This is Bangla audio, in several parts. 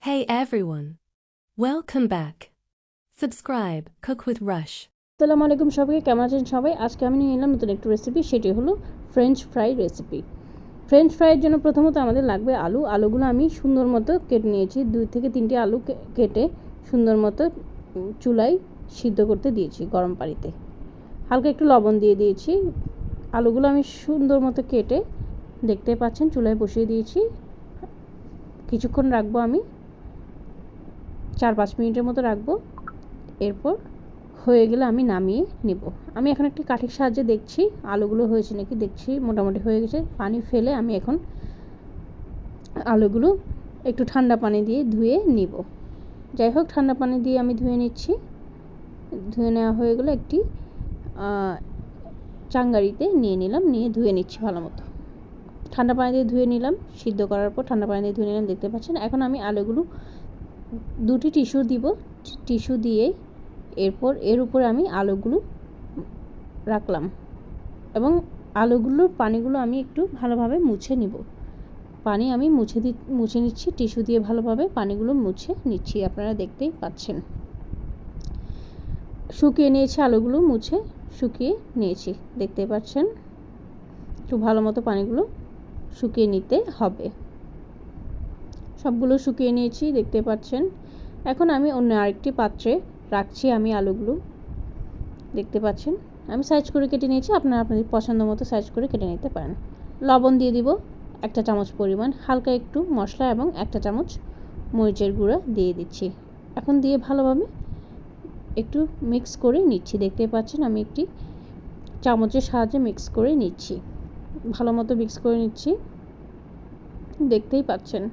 Hey everyone, welcome back. Subscribe, Cook with Rush. আসসালামু আলাইকুম সবাইকে, কেমন আছেন সবাই? আজকে আমি নিয়ে এলাম নতুন একটা রেসিপি, সেটি হলো ফ্রেঞ্চ ফ্রাই রেসিপি। ফ্রেঞ্চ ফ্রাইয়ের জন্য প্রথমত আমাদের লাগবে আলুগুলো আমি সুন্দর মতো কেটে নিয়েছি। 2 থেকে 3টি আলু কেটে সুন্দর মতো চুলায় সিদ্ধ করতে দিয়েছি গরম পানিতে। হালকা একটু লবণ দিয়ে দিয়েছি। আলুগুলো আমি সুন্দর মতো কেটে দেখতে পাচ্ছেন চুলায় বসিয়ে দিয়েছি। কিছুক্ষণ রাখবো, আমি 4-5 মিনিটের মতো রাখবো। এরপর হয়ে গেলে আমি নামিয়ে নেব। আমি এখন একটি কাঠির সাহায্যে দেখছি আলুগুলো হয়েছে নাকি। দেখছি মোটামুটি হয়ে গেছে। পানি ফেলে আমি এখন আলুগুলো একটু ঠান্ডা পানি দিয়ে ধুয়ে নিব। যাই হোক, ঠান্ডা পানি দিয়ে আমি ধুয়ে নিচ্ছি। ধুয়ে নেওয়া হয়ে গেলে একটি চাঙ্গারিতে নিয়ে নিলাম, নিয়ে ধুয়ে নিচ্ছি ভালো মতো। ঠান্ডা পানি দিয়ে ধুয়ে নিলাম, সিদ্ধ করার পর ঠান্ডা পানি দিয়ে ধুয়ে নিলাম, দেখতে পাচ্ছেন। এখন আমি আলুগুলো 2টি টিস্যু দিব। টিস্যু দিয়ে এরপর এর উপরে আমি আলুগুলো রাখলাম এবং আলুগুলোর পানিগুলো আমি একটু ভালোভাবে মুছে নিব। পানি আমি মুছে নিচ্ছি, টিস্যু দিয়ে ভালোভাবে পানিগুলো মুছে নিচ্ছি। আপনারা দেখতেই পাচ্ছেন শুকিয়ে নিয়েছি, আলুগুলো মুছে শুকিয়ে নিয়েছি, দেখতে পাচ্ছেন। একটু ভালো মতো পানিগুলো শুকিয়ে নিতে হবে। সবগুলো শুকিয়ে নিয়েছি, দেখতে পাচ্ছেন। এখন আমি অন্য আরেকটি পাত্রে রাখছি আমি আলুগুলো, দেখতে পাচ্ছেন। আমি সাইজ করে কেটে নিয়েছি, আপনারা আপনাদের পছন্দ মতো সাইজ করে কেটে নিতে পারেন। লবণ দিয়ে দিব 1 চামচ পরিমাণ, হালকা একটু মশলা এবং 1 চামচ মরিচের গুঁড়া দিয়ে দিচ্ছি। এখন দিয়ে ভালোভাবে একটু মিক্স করে নিচ্ছি, দেখতে পাচ্ছেন। আমি একটি চামচের সাহায্যে মিক্স করে নিচ্ছি, ভালো মতো মিক্স করে নিচ্ছি, দেখতেই পাচ্ছেন।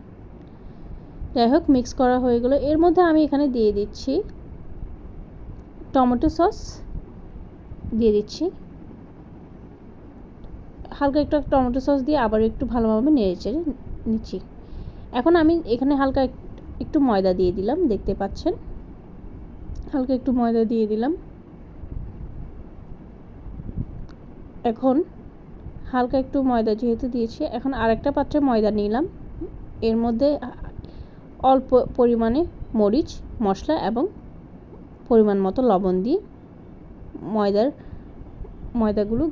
যাই হোক, মিক্স করা হয়ে গেল। এর মধ্যে আমি এখানে দিয়ে দিচ্ছি টমেটো সস, দিয়ে দিচ্ছি হালকা একটু টমেটো সস দিয়ে আবার একটু ভালোভাবে নেড়েচেড়ে নিচ্ছি। এখন আমি এখানে হালকা একটু ময়দা দিয়ে দিলাম, দেখতে পাচ্ছেন। হালকা একটু ময়দা দিয়ে দিলাম। এখন হালকা একটু ময়দা যেহেতু দিয়েছি, এখন আরেকটা পাত্রে ময়দা নিলাম। এর মধ্যে অল্প পরিমাণে মরিচ, মশলা এবং পরিমাণ মতো লবণ দিয়ে ময়দাগুলো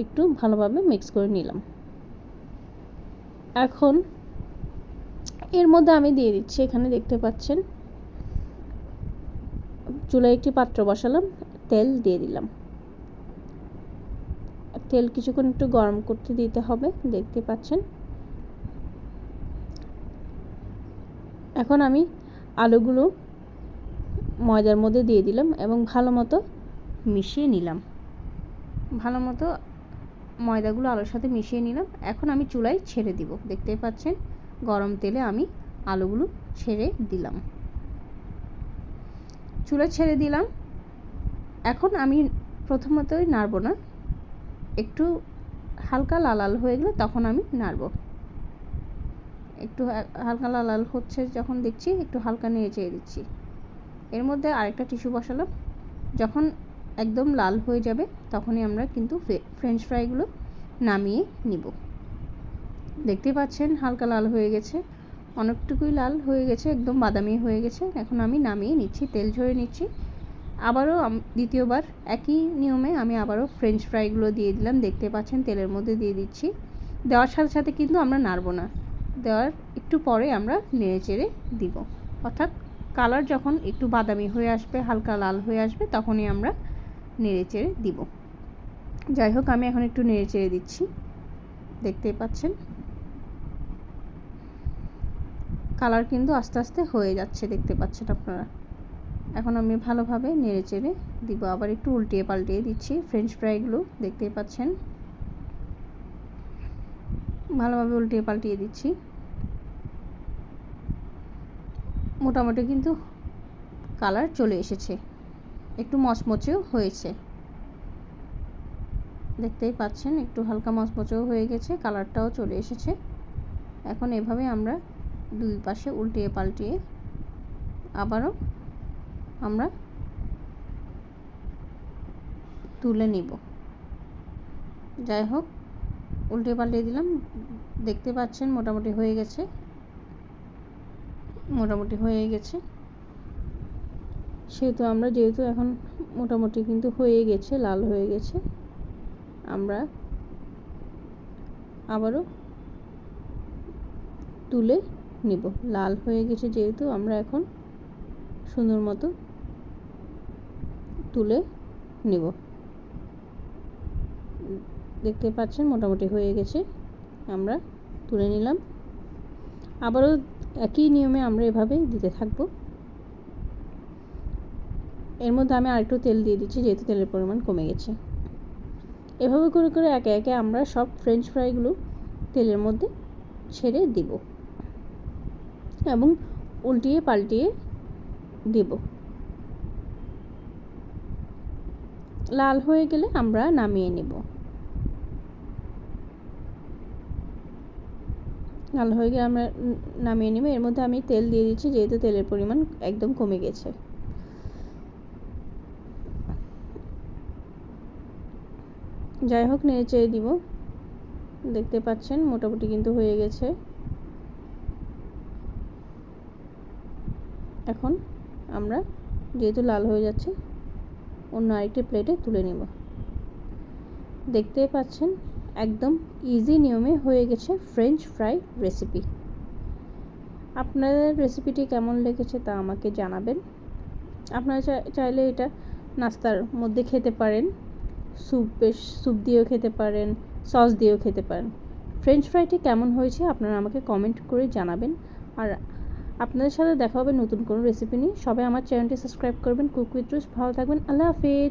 একটু ভালোভাবে মিক্স করে নিলাম। এখন এর মধ্যে আমি দিয়ে দিচ্ছি, এখানে দেখতে পাচ্ছেন, চুলায় একটি পাত্র বসালাম, তেল দিয়ে দিলাম। তেল কিছুক্ষণ একটু গরম করতে দিতে হবে, দেখতে পাচ্ছেন। এখন আমি আলুগুলো ময়দার মধ্যে দিয়ে দিলাম এবং ভালো মতো মিশিয়ে নিলাম। ভালো মতো ময়দাগুলো আলুর সাথে মিশিয়ে নিলাম। এখন আমি চুলায় ছেড়ে দিব, দেখতেই পাচ্ছেন। গরম তেলে আমি আলুগুলো ছেড়ে দিলাম, চুলায় ছেড়ে দিলাম। এখন আমি প্রথমতই নাড়ব না, একটু হালকা লাল লাল হয়ে গেলে তখন আমি নাড়ব। একটু হালকা লাল লাল হচ্ছে যখন দেখছি, একটু হালকা নেড়ে চেড়ে দিচ্ছি। এর মধ্যে আরেকটা টিস্যু বসালাম। যখন একদম লাল হয়ে যাবে তখনই আমরা কিন্তু ফ্রেঞ্চ ফ্রাইগুলো নামিয়ে নিব। দেখতে পাচ্ছেন হালকা লাল হয়ে গেছে, অনেকটুকুই লাল হয়ে গেছে, একদম বাদামি হয়ে গেছে। এখন আমি নামিয়ে নিচ্ছি, তেল ঝরিয়ে নিচ্ছি। আবারও দ্বিতীয়বার একই নিয়মে আমি আবারও ফ্রেঞ্চ ফ্রাইগুলো দিয়ে দিলাম, দেখতে পাচ্ছেন। তেলের মধ্যে দিয়ে দিচ্ছি। দেওয়ার সাথে সাথে কিন্তু আমরা নাড়ব না, দেওয়ার একটু পরে আমরা নেড়ে চেড়ে দিব। অর্থাৎ কালার যখন একটু বাদামি হয়ে আসবে, হালকা লাল হয়ে আসবে, তখনই আমরা নেড়ে চেড়ে দিব। যাই হোক, আমি এখন একটু নেড়ে চেড়ে দিচ্ছি, দেখতেই পাচ্ছেন। কালার কিন্তু আস্তে আস্তে হয়ে যাচ্ছে, দেখতে পাচ্ছেন আপনারা। এখন আমি ভালোভাবে নেড়ে চেড়ে দিব, আবার একটু উল্টিয়ে পাল্টিয়ে দিচ্ছি ফ্রেঞ্চ ফ্রাইগুলো, দেখতেই পাচ্ছেন। ভালোভাবে উল্টিয়ে পাল্টিয়ে দিচ্ছি। মোটামুটি কিন্তু কালার চলে এসেছে, একটু মচমচেও হয়েছে, দেখতেই পাচ্ছেন। একটু হালকা মচমচেও হয়ে গেছে, কালারটাও চলে এসেছে। এখন এভাবে আমরা দুই পাশে উল্টিয়ে পাল্টিয়ে আবারও আমরা তুলে নিব। যাই হোক, উল্টে পাল্টে দিলাম, দেখতে পাচ্ছেন মোটামুটি হয়ে গেছে। মোটামুটি হয়ে গেছে, যেহেতু এখন মোটামুটি কিন্তু হয়ে গেছে, লাল হয়ে গেছে, আমরা আবারও তুলে নিব। লাল হয়ে গেছে যেহেতু, আমরা এখন সুন্দর মতো তুলে নিব। দেখতে পাচ্ছেন মোটামুটি হয়ে গেছে, আমরা তুলে নিলাম। আবারও একই নিয়মে আমরা এভাবেই দিতে থাকবো। এর মধ্যে আমি আরেকটু তেল দিয়ে দিচ্ছি যেহেতু তেলের পরিমাণ কমে গেছে। এভাবে করে করে একে একে আমরা সব ফ্রেঞ্চ ফ্রাইগুলো তেলের মধ্যে ছেড়ে দিব এবং উল্টিয়ে পাল্টিয়ে দেব। লাল হয়ে গেলে আমরা নামিয়ে নেব। লাল হয়ে গেলে আমরা নামিয়ে নেব। এর মধ্যে আমি তেল দিয়ে দিচ্ছি যেহেতু তেলের পরিমাণ একদম কমে গেছে। যাই হোক, নেড়ে চেড়ে দিব। দেখতে পাচ্ছেন মোটামুটি কিন্তু হয়ে গেছে। এখন আমরা যেহেতু লাল হয়ে যাচ্ছে, অন্য আরেকটি প্লেটে তুলে নেব। দেখতেই পাচ্ছেন একদম ইজি নিয়মে হয়ে গেছে ফ্রেঞ্চ ফ্রাই রেসিপি। আপনাদের রেসিপিটি কেমন লেগেছে তা আমাকে জানাবেন। আপনারা চাইলে এটা নাস্তার মধ্যে খেতে পারেন, স্যুপ দিয়েও খেতে পারেন, সস দিয়েও খেতে পারেন। ফ্রেঞ্চ ফ্রাইটি কেমন হয়েছে আপনারা আমাকে কমেন্ট করে জানাবেন। আর আপনাদের সাথে দেখা হবে নতুন কোনো রেসিপি নিয়ে। সবাই আমার চ্যানেলটি সাবস্ক্রাইব করবেন। কুক উইথ রুশ। ভালো থাকবেন। আল্লাহ হাফেজ।